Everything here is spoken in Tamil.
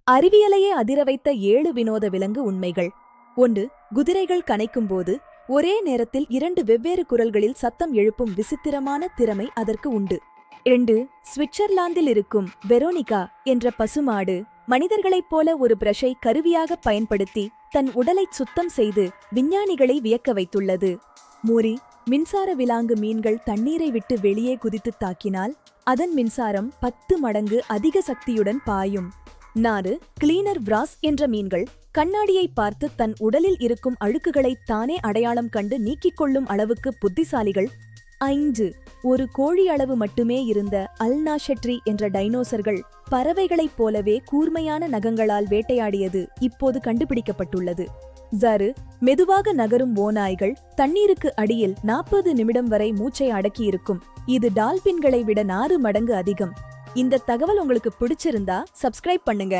அறிவியலையே அதிர வைத்த 7 வினோத விலங்கு உண்மைகள். 1. குதிரைகள் கனைக்கும்போது ஒரே நேரத்தில் 2 வெவ்வேறு குரல்களில் சத்தம் எழுப்பும் விசித்திரமான திறமை அதற்கு உண்டு. 2. சுவிட்சர்லாந்தில் இருக்கும் வெரோனிகா என்ற பசுமாடு மனிதர்களைப் போல ஒரு பிரஷை கருவியாக பயன்படுத்தி தன் உடலைச் சுத்தம் செய்து விஞ்ஞானிகளை வியக்க வைத்துள்ளது. 3. மின்சார விலாங்கு மீன்கள் தண்ணீரை விட்டு வெளியே குதித்து தாக்கினால் அதன் மின்சாரம் 10 மடங்கு அதிக சக்தியுடன் பாயும். 4. கிளீனர் விராஸ் என்ற மீன்கள் கண்ணாடியை பார்த்து தன் உடலில் இருக்கும் அழுக்குகளை தானே அடையாளம் கண்டு நீக்கிக் கொள்ளும் அளவுக்கு புத்திசாலிகள். 5. ஒரு கோழி அளவு மட்டுமே இருந்த அல்நாஷெட்ரி என்ற டைனோசர்கள் பறவைகளைப் போலவே கூர்மையான நகங்களால் வேட்டையாடியது இப்போது கண்டுபிடிக்கப்பட்டுள்ளது. 6. மெதுவாக நகரும் ஓநாய்கள் தண்ணீருக்கு அடியில் 40 நிமிடம் வரை மூச்சை அடக்கியிருக்கும். இது டால்பின்களை விட 4 மடங்கு அதிகம். இந்த தகவல் உங்களுக்கு பிடிச்சிருந்தா சப்ஸ்கிரைப் பண்ணுங்க.